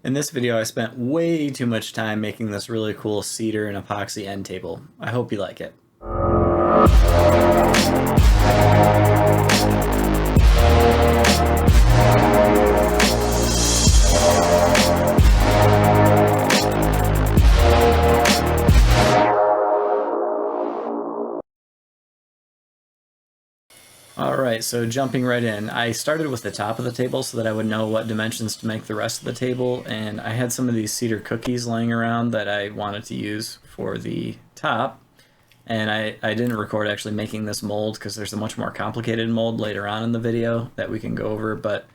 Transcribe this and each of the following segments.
In this video, I spent way too much time making this really cool cedar and epoxy end table. I hope you like it. Alright, so jumping right in. I started with the top of the table so that I would know what dimensions to make the rest of the table, and I had some of these cedar cookies laying around that I wanted to use for the top. And I didn't record actually making this mold because there's a much more complicated mold later on in the video that we can go over, but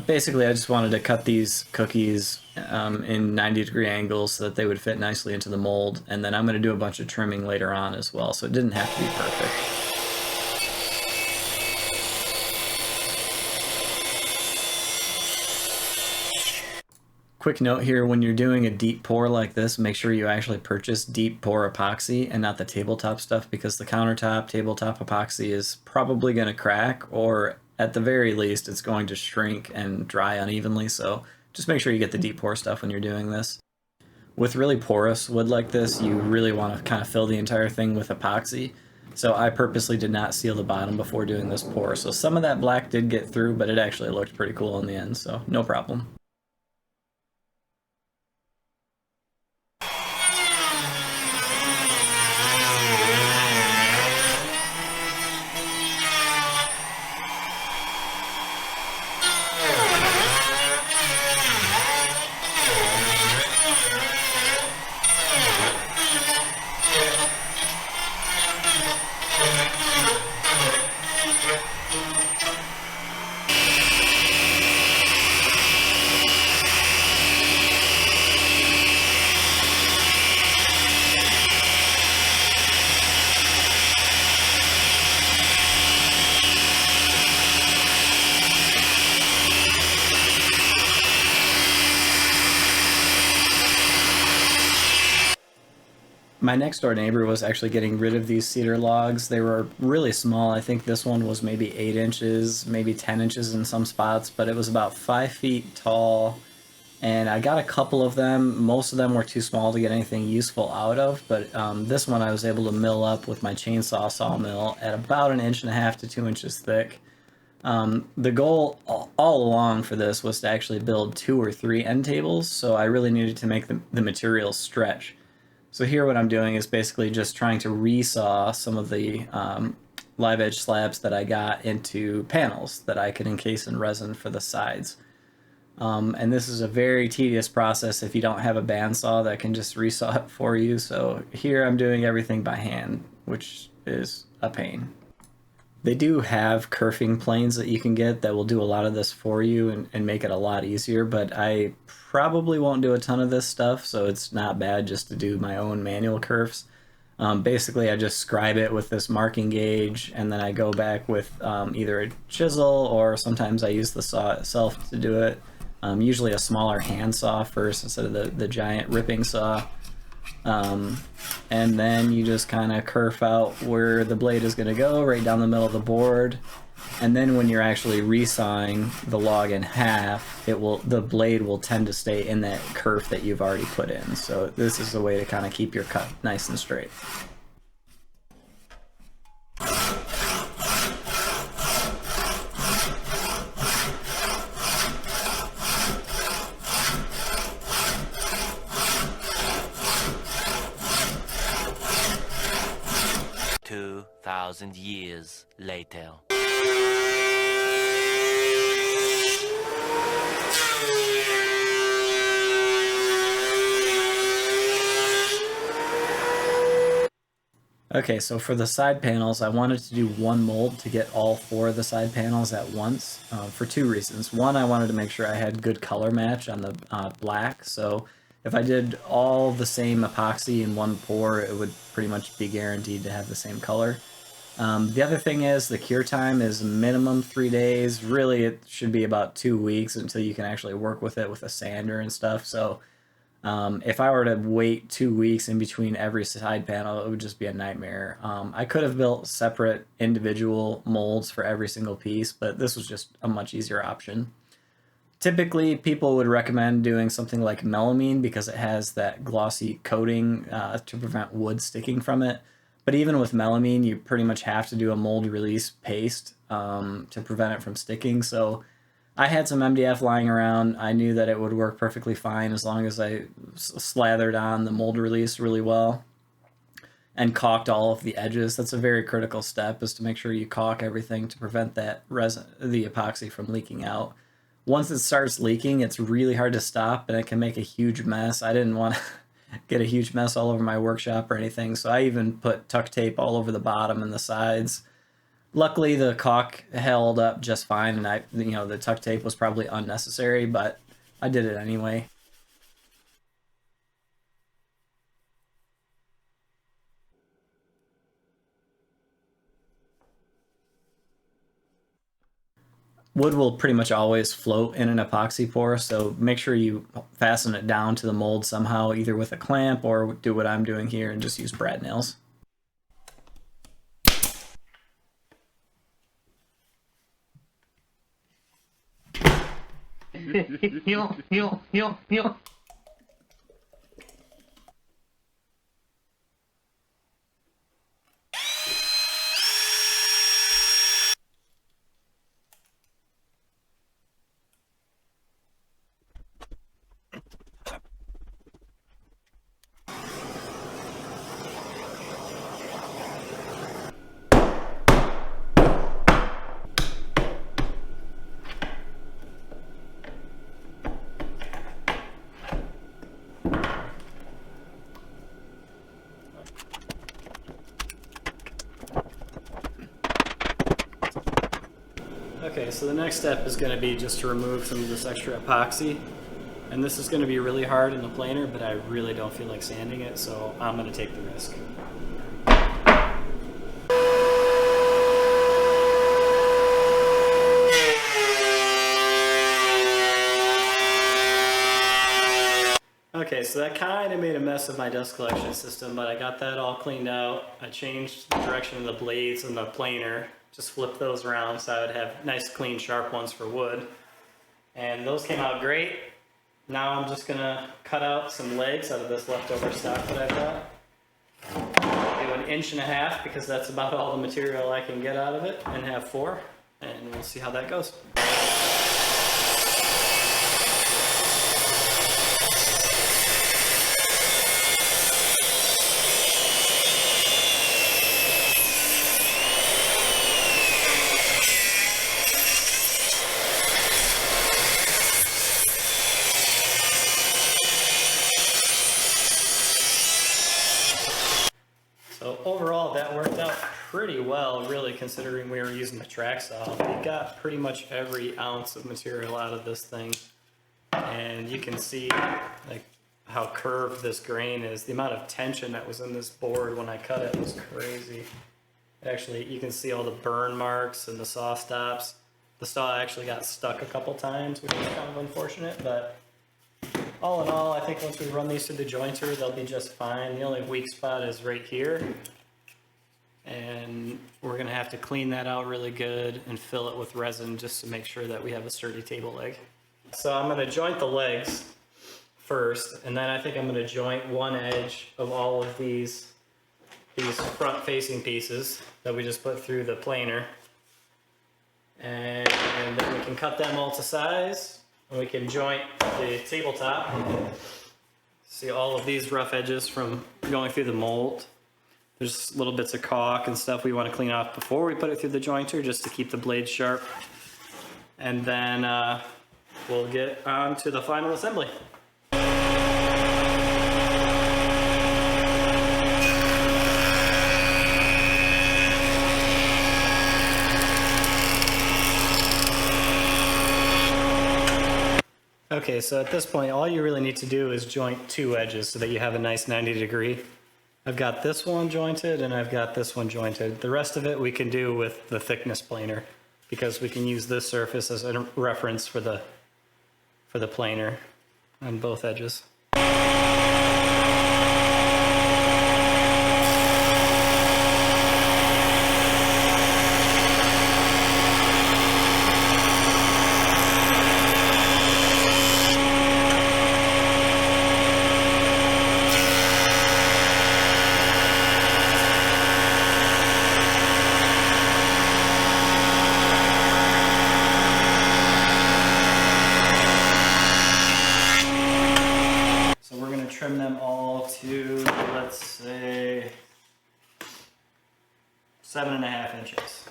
basically I just wanted to cut these cookies in 90-degree angles so that they would fit nicely into the mold, and then I'm going to do a bunch of trimming later on as well, so it didn't have to be perfect. Quick note here, when you're doing a deep pour like this, make sure you actually purchase deep pour epoxy and not the tabletop stuff, because the countertop, tabletop epoxy is probably going to crack, or at the very least it's going to shrink and dry unevenly, so just make sure you get the deep pour stuff when you're doing this. With really porous wood like this, you really want to kind of fill the entire thing with epoxy, so I purposely did not seal the bottom before doing this pour, so some of that black did get through, but it actually looked pretty cool in the end, so no problem. My next door neighbor was actually getting rid of these cedar logs. They were really small. I think this one was maybe 8 inches, maybe 10 inches in some spots, but it was about 5 feet tall. And I got a couple of them. Most of them were too small to get anything useful out of, but this one I was able to mill up with my chainsaw sawmill at about 1.5 to 2 inches thick. The goal all along for this was to actually build 2 or 3 end tables, so I really needed to make the materials stretch. So here what I'm doing is basically just trying to resaw some of the live edge slabs that I got into panels that I could encase in resin for the sides. And this is a very tedious process if you don't have a bandsaw that can just resaw it for you. So here I'm doing everything by hand, which is a pain. They do have kerfing planes that you can get that will do a lot of this for you and make it a lot easier, but I probably won't do a ton of this stuff, so it's not bad just to do my own manual kerfs. Basically, I just scribe it with this marking gauge, and then I go back with either a chisel, or sometimes I use the saw itself to do it. Usually a smaller hand saw first instead of the giant ripping saw. And then you just kind of kerf out where the blade is going to go, right down the middle of the board. And then when you're actually resawing the log in half, the blade will tend to stay in that kerf that you've already put in. So this is a way to kind of keep your cut nice and straight. 2,000 years later. Okay, so for the side panels, I wanted to do one mold to get all 4 of the side panels at once for 2 reasons. One, I wanted to make sure I had good color match on the black, so if I did all the same epoxy in one pour, it would pretty much be guaranteed to have the same color. The other thing is the cure time is minimum 3 days. Really, it should be about 2 weeks until you can actually work with it with a sander and stuff, so if I were to wait 2 weeks in between every side panel, it would just be a nightmare. I could have built separate individual molds for every single piece, but this was just a much easier option. Typically, people would recommend doing something like melamine because it has that glossy coating to prevent wood sticking from it. But even with melamine, you pretty much have to do a mold release paste to prevent it from sticking. So I had some MDF lying around. I knew that it would work perfectly fine as long as I slathered on the mold release really well and caulked all of the edges. That's a very critical step, is to make sure you caulk everything to prevent that resin, the epoxy, from leaking out. Once it starts leaking, it's really hard to stop and it can make a huge mess. I didn't want to get a huge mess all over my workshop or anything, so I even put tuck tape all over the bottom and the sides. Luckily, the caulk held up just fine, and the tuck tape was probably unnecessary, but I did it anyway. Wood will pretty much always float in an epoxy pour, so make sure you fasten it down to the mold somehow, either with a clamp or do what I'm doing here and just use brad nails. Okay, so the next step is going to be just to remove some of this extra epoxy. And this is going to be really hard in the planer, but I really don't feel like sanding it, so I'm going to take the risk. Okay, so that kind of made a mess of my dust collection system, but I got that all cleaned out. I changed the direction of the blades and the planer. Just flipped those around so I would have nice, clean, sharp ones for wood. And those came out great. Now I'm just gonna cut out some legs out of this leftover stock that I've got. Do 1.5 inches because that's about all the material I can get out of it, and have 4, and we'll see how that goes. So overall, that worked out pretty well, really, considering we were using the track saw. We got pretty much every ounce of material out of this thing. And you can see like how curved this grain is. The amount of tension that was in this board when I cut it was crazy. Actually, you can see all the burn marks and the saw stops. The saw actually got stuck a couple times, which is kind of unfortunate, but all in all, I think once we run these through the jointer, they'll be just fine. The only weak spot is right here. And we're gonna have to clean that out really good and fill it with resin just to make sure that we have a sturdy table leg. So I'm gonna joint the legs first, and then I think I'm gonna joint one edge of all of these front facing pieces that we just put through the planer. And then we can cut them all to size. And we can joint the tabletop. See all of these rough edges from going through the mold. There's little bits of caulk and stuff we want to clean off before we put it through the jointer, just to keep the blade sharp. And then we'll get on to the final assembly. Okay, so at this point, all you really need to do is joint 2 edges so that you have a nice 90-degree. I've got this one jointed and I've got this one jointed. The rest of it we can do with the thickness planer, because we can use this surface as a reference for the planer on both edges. trim them all to, let's say, 7.5 inches.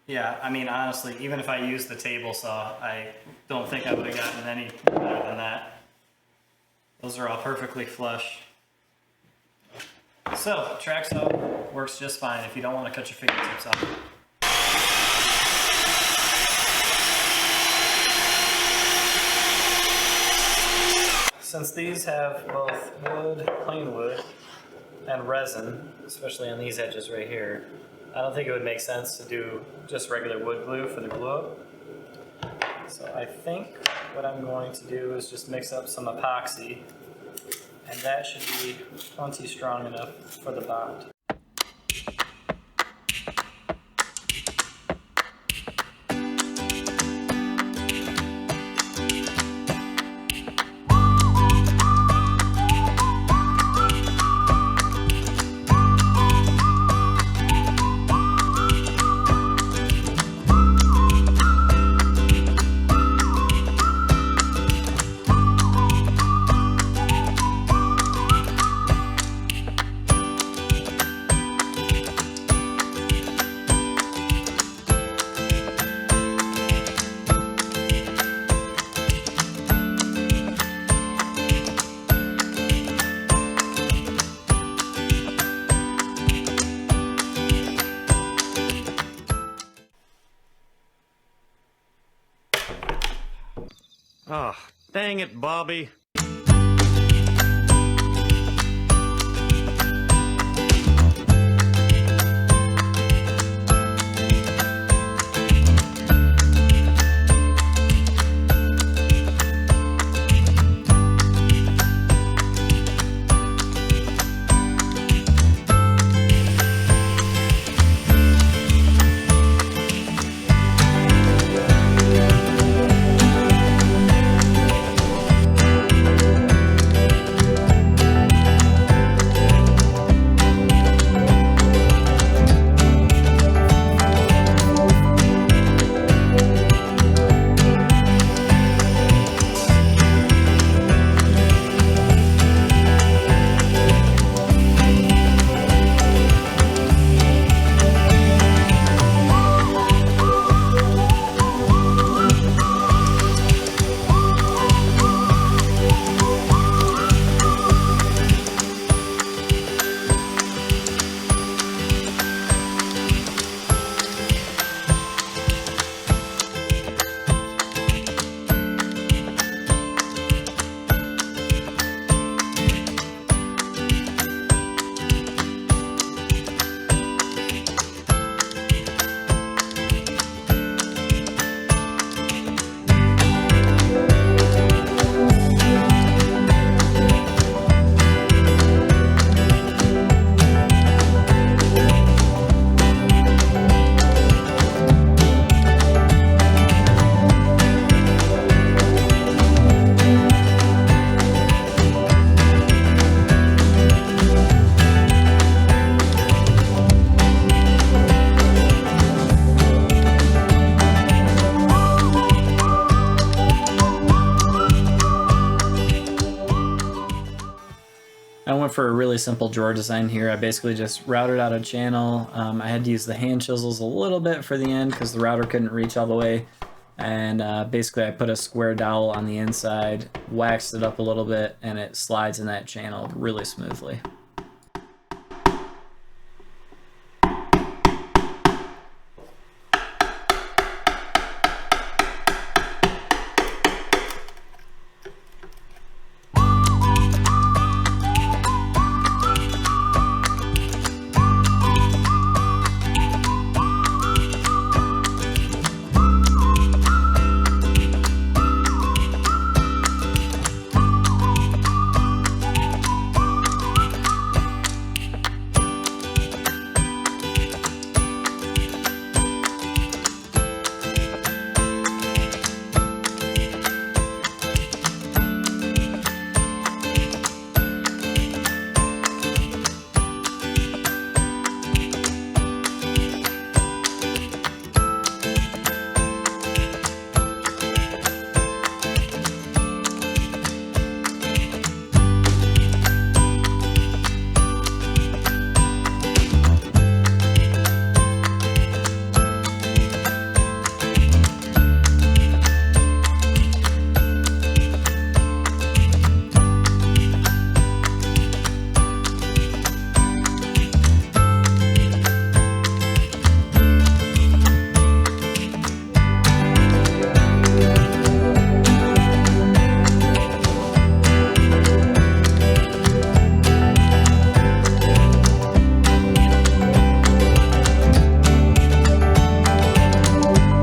Yeah, I mean, honestly, even if I used the table saw, I don't think I would have gotten any better than that. Those are all perfectly flush. So, track saw works just fine if you don't want to cut your fingertips off. Since these have both wood, plain wood, and resin, especially on these edges right here, I don't think it would make sense to do just regular wood glue for the glue up. So I think what I'm going to do is just mix up some epoxy, and that should be plenty strong enough for the bond. Oh, dang it, Bobby. I went for a really simple drawer design here. I basically just routed out a channel. I had to use the hand chisels a little bit for the end because the router couldn't reach all the way. And basically I put a square dowel on the inside, waxed it up a little bit, and it slides in that channel really smoothly.